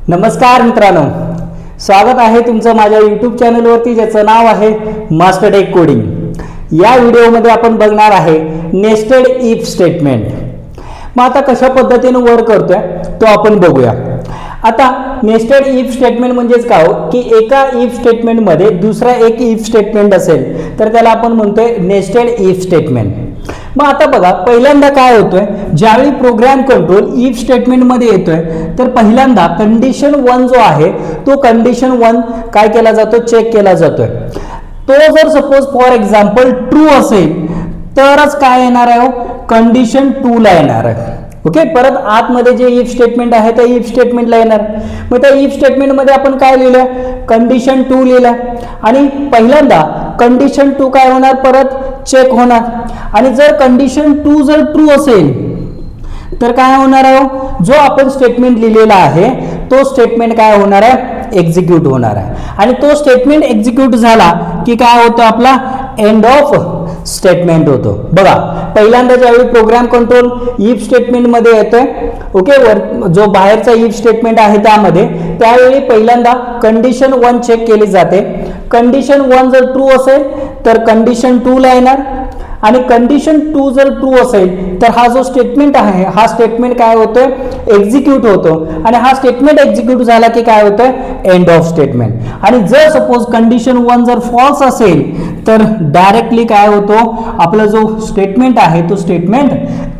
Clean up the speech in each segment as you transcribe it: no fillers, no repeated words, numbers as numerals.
नमस्कार मित्रांनो, स्वागत आहे तुमचं माझ्या यूट्यूब चॅनलवरती ज्याचं नाव आहे मास्टर टेक कोडिंग. या व्हिडिओमध्ये आपण बघणार आहे नेस्टेड इफ स्टेटमेंट. मग आता कशा पद्धतीने वर्क करतोय तो आपण बघूया. आता नेस्टेड इफ स्टेटमेंट म्हणजेच काय हो की एका इफ स्टेटमेंटमध्ये दुसरा एक इफ स्टेटमेंट असेल तर त्याला आपण म्हणतोय नेस्टेड इफ स्टेटमेंट. मग आता बघा, पहिल्यांदा काय होतोय, ज्यावेळी प्रोग्राम कंट्रोल इफ स्टेटमेंटमध्ये येतोय तर पहिल्यांदा कंडिशन 1 जो आहे तो कंडिशन 1 काय केला जातो, चेक केला जातोय. तो जर सपोज फॉर एक्झाम्पल ट्रू असेल तरच काय येणार आहे, कंडिशन 2 ला येणार आहे. ओके, परत आतमध्ये जे इफ स्टेटमेंट आहे त्या इफ स्टेटमेंटला येणार. मग त्या इफ स्टेटमेंटमध्ये आपण काय लिहिलं, कंडिशन 2 लिहिलं आणि पहिल्यांदा कंडिशन 2 काय होणार, परत चेक होणार. आणि जर कंडिशन 2 जर ट्रू असेल तर काय होणार आहे, जो आपण स्टेटमेंट लिहिलेला आहे तो स्टेटमेंट काय होणार आहे, एक्झिक्यूट होणार आहे. आणि तो स्टेटमेंट एक्झिक्यूट झाला की काय होतं, आपला एंड ऑफ स्टेटमेंट होतो. बघा, पहिल्यांदा ज्यावेळी प्रोग्राम कंट्रोल इफ स्टेटमेंट मध्ये येतोय, ओके, जो बाहेरचा इफ स्टेटमेंट आहे त्यावेळी पहिल्यांदा कंडिशन 1 चेक केली जाते. कंडिशन 1 जर ट्रू असेल तर कंडिशन 2 ला येणार आणि कंडिशन 2 जर ट्रू असेल तर हा जो स्टेटमेंट आहे हा स्टेटमेंट काय होतोय, एक्झिक्यूट होतो. आणि हा स्टेटमेंट एक्झिक्यूट झाला की काय होतंय, एंड ऑफ स्टेटमेंट. आणि जर सपोज कंडिशन 1 जर फॉल्स असेल तर डायरेक्टली काय होतो, आपला जो स्टेटमेंट आहे तो स्टेटमेंट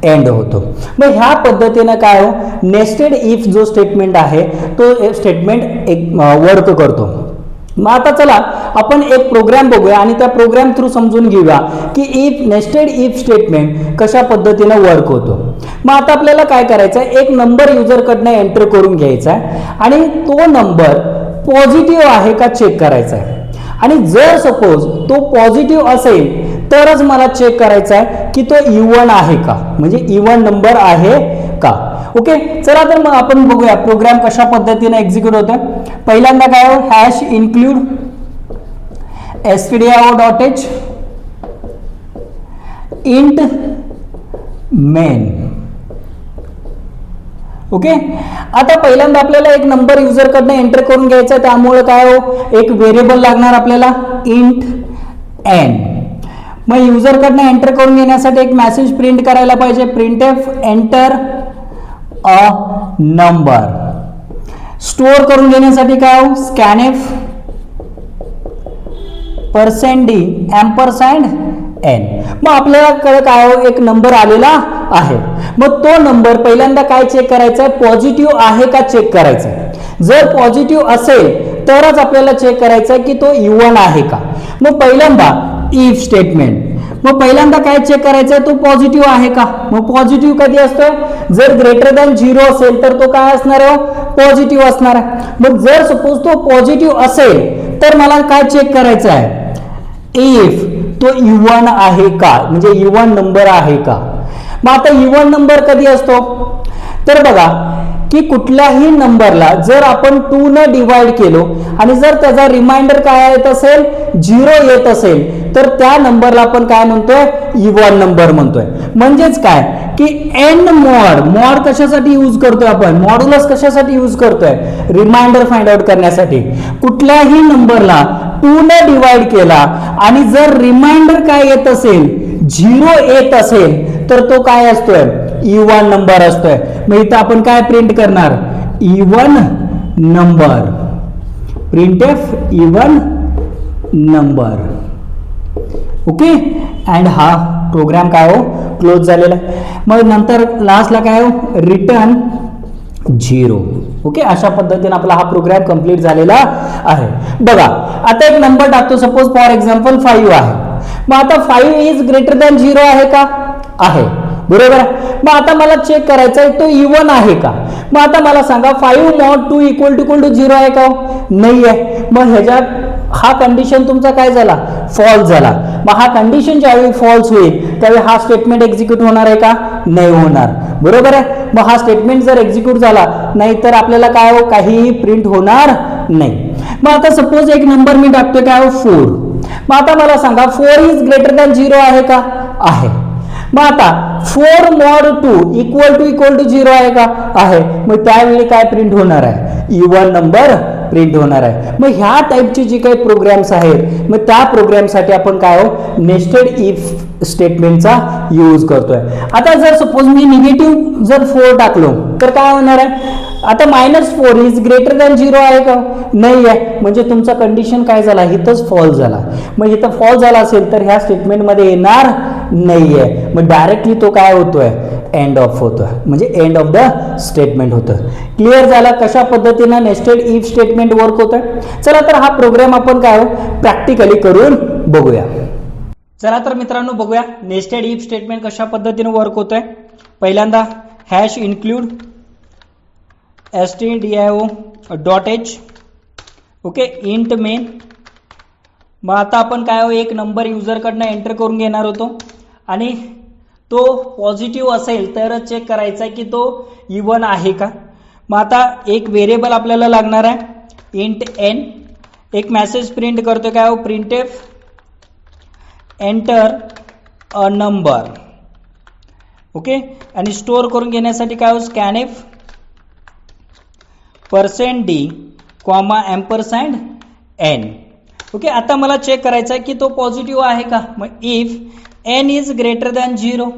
एंड होतो. मग ह्या पद्धतीने काय हो, नेस्टेड इफ जो स्टेटमेंट आहे तो स्टेटमेंट वर्क करतो. मग आता चला आपण एक प्रोग्राम बघूया आणि त्या प्रोग्राम थ्रू समजून घेऊया की इफ नेस्टेड इफ स्टेटमेंट कशा पद्धतीने वर्क होतो. मग आता आपल्याला काय करायचं आहे, एक नंबर युजरकडनं एंटर करून घ्यायचा आहे आणि तो नंबर पॉझिटिव्ह आहे का चेक करायचा आहे. आणि जर सपोज तो पॉझिटिव्ह असेल तरच मला चेक करायचा आहे की तो इव्हन आहे का, म्हणजे इव्हन नंबर आहे का. ओके, चला तर मग आपण बघूया प्रोग्राम कशा पद्धतीने एक्झिक्यूट होतो. पहिल्यांदा काय हो, hash include stdio.h int main. Okay, आता पहिल्यांदा आपल्याला एक नंबर युजर कडनं एंटर करून घ्यायचा, त्यामुळे काय हो, एक व्हेरिएबल लागणार आपल्याला इंट एन. मग युजर कडनं एंटर करून घेण्यासाठी एक मेसेज प्रिंट करायला पाहिजे, printf enter a number. Store करून घेण्यासाठी काय हो, स्कॅनएफ %d एम्परसँड n. मग आपल्याला काय हो, एक नंबर आलेला आहे. मग तो नंबर पहिल्यांदा काय चेक करायचा आहे, पॉझिटिव्ह आहे का चेक करायचा आहे. जर पॉझिटिव्ह असेल तरच आपल्याला चेक करायचं आहे की तो इव्हन आहे का. मग पहिल्यांदा इफ स्टेटमेंट, मग पहिल्यांदा काय चेक करायचं आहे, तो पॉझिटिव्ह आहे का. मग पॉझिटिव्ह कधी असतोय, जर ग्रेटर दॅन 0 असेल तर तो काय असणार आहे, पॉझिटिव्ह असणार आहे. मग जर सपोज तो पॉझिटिव्ह असेल तर मला काय चेक करायचं आहे, इफ तो इव्हन आहे का, म्हणजे इव्हन नंबर आहे का. मग आता इव्हन नंबर कधी असतो, तर बघा की कुठल्याही नंबरला जर आपण 2 न डिवाइड केलो आणि जर त्याचा रिमाइंडर काय येत असेल, 0 येत असेल तर त्या नंबरला आपण काय म्हणतोय, इव्हन नंबर म्हणतोय. म्हणजेच काय की एंड मॉड कशासाठी यूज करतोय आपण, मॉड्युलस कशासाठी यूज करतोय, रिमाइंडर फाइंड आउट करण्यासाठी. कुठल्याही नंबरला 2 न डिवाइड केला आणि जर रिमाइंडर काय येत असेल, 0 येत असेल तर तो काय असतोय, इव्हन नंबर असतोय. मग इथं आपण काय प्रिंट करणार, even number, printf even number. Okay, and हा प्रोग्राम काय हो, क्लोज झालेला आहे. मग नंतर लास्टला काय हो, रिटर्न 0. ओके, अशा पद्धतीने आपला हा प्रोग्राम कंप्लीट झालेला आहे. बघा, आता एक नंबर टाकतो, सपोज फॉर एक्झाम्पल 5 आहे. मग आता 5 इज ग्रेटर दॅन 0 आहे का, आहे, बरोबर आहे. मग आता मला चेक करायचा आहे तो इव्हन आहे का. मग आता मला सांगा 5 mod 2 = 0 आहे का, नाही आहे. मग ह्याच्यात हा कंडिशन तुमचा काय झाला, फॉल्स झाला. मग हा कंडिशन ज्यावेळी फॉल्स होईल त्यावेळी हा स्टेटमेंट एक्झिक्यूट होणार आहे का, नाही होणार, बरोबर आहे. मग हा स्टेटमेंट जर एक्झिक्यूट झाला नाही तर आपल्याला काय हो, काहीही प्रिंट होणार नाही. मग आता सपोज एक नंबर मी टाकतोय काय हो, 4. मग आता मला सांगा 4 इज ग्रेटर दॅन 0 आहे का, आहे. मग आता 4 mod 2 = 0 आहे का, आहे. मग त्यावेळी काय प्रिंट होणार आहे, इव्हन नंबर प्रिंट होणार आहे. मग ह्या टाईपचे जे काही प्रोग्राम्स आहेत मग त्या प्रोग्रामसाठी आपण काय हो नेस्टेड इफ स्टेटमेंटचा यूज करतोय. आता जर सपोज मी निगेटिव्ह जर 4 टाकलो तर काय होणार आहे. आता -4 इज ग्रेटर दॅन 0 आहे का नाही आहे, म्हणजे तुमचा कंडिशन काय झाला इथंच फॉल्स झाला. मग इथं फॉल्स झाला असेल तर ह्या स्टेटमेंटमध्ये येणार नाहीये. मग डायरेक्टली तो काय होतोय एंड ऑफ होतोय, म्हणजे एंड ऑफ द स्टेटमेंट होतं. क्लिअर झाला कशा पद्धतीनं नेस्टेड इफ स्टेटमेंट वर्क होतं. चला तर हा प्रोग्राम आपण काय प्रॅक्टिकली करून बघूया. चला तर मित्रांनो बघूया नेस्टेड इफ स्टेटमेंट कशा पद्धतीने वर्क होतंय. पहिल्यांदा hash include stdio.h okay int main. मग आता आपण काय एक नंबर युजरकडनं एंटर करून घेणार होतो आणि तो पॉझिटिव्ह असेल तरच चेक करायचा आहे की तो इव्हन आहे का. मग आता एक व्हेरिएबल आपल्याला लागणार आहे इंट एन. एक मेसेज प्रिंट करतो काय printf enter a number okay. आणि स्टोअर करून घेण्यासाठी काय scanf %d comma ampersand N okay. आता मला चेक करायचं आहे की तो पॉझिटिव्ह आहे का. मग if N is greater than 0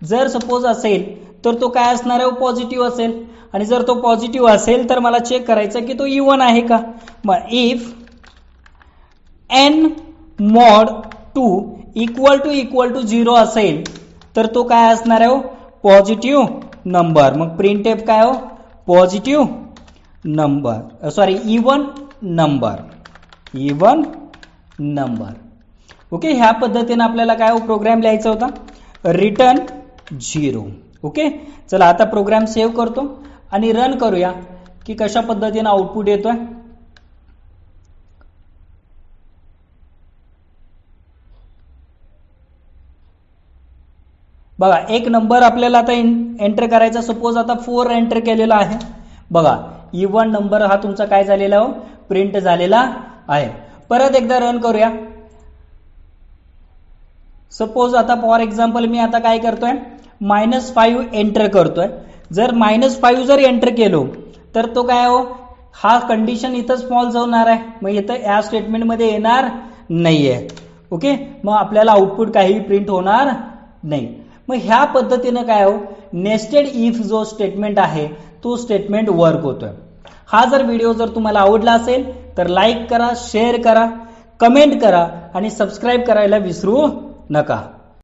जर सपोज असेल तर तो काय असणार आहे पॉझिटिव्ह असेल. आणि जर तो पॉझिटिव्ह असेल तर मला चेक करायचं की तो इव्हन आहे का. मग if N mod 2 equal to 0 असेल तर तो काय असणार आहे पॉझिटिव्ह नंबर. मग प्रिंटएफ काय positive number even number okay. ह्या पद्धतीने आपल्याला काय प्रोग्राम लिहायचा होता रिटर्न 0 ओके. चला आता प्रोग्राम सेव्ह करतो आणि रन करूया की कशा पद्धतीने आउटपुट येतोय. बघा एक नंबर आपल्याला आता एंटर करायचा. सपोज आता 4 एंटर केलेला आहे. बघा इव्हन नंबर हा तुमचा काय झालेला प्रिंट झालेला आहे. परत एकदा रन करूया. सपोज आता फॉर एक्झाम्पल मी आता काय करतोय -5 एंटर करतोय. जर -5 जर एंटर केलो तर तो काय हा कंडिशन इथंच फॉल्स होणार आहे. मग इथं या स्टेटमेंटमध्ये येणार नाहीये ओके. मग आपल्याला आउटपुट काही प्रिंट होणार नाही. मग ह्या पद्धतीनं काय नेस्टेड इफ जो स्टेटमेंट आहे तो स्टेटमेंट वर्क होतोय. हा जर व्हिडिओ जर तुम्हाला आवडला असेल तर लाईक करा, शेअर करा, कमेंट करा आणि सबस्क्राईब करायला विसरू नका.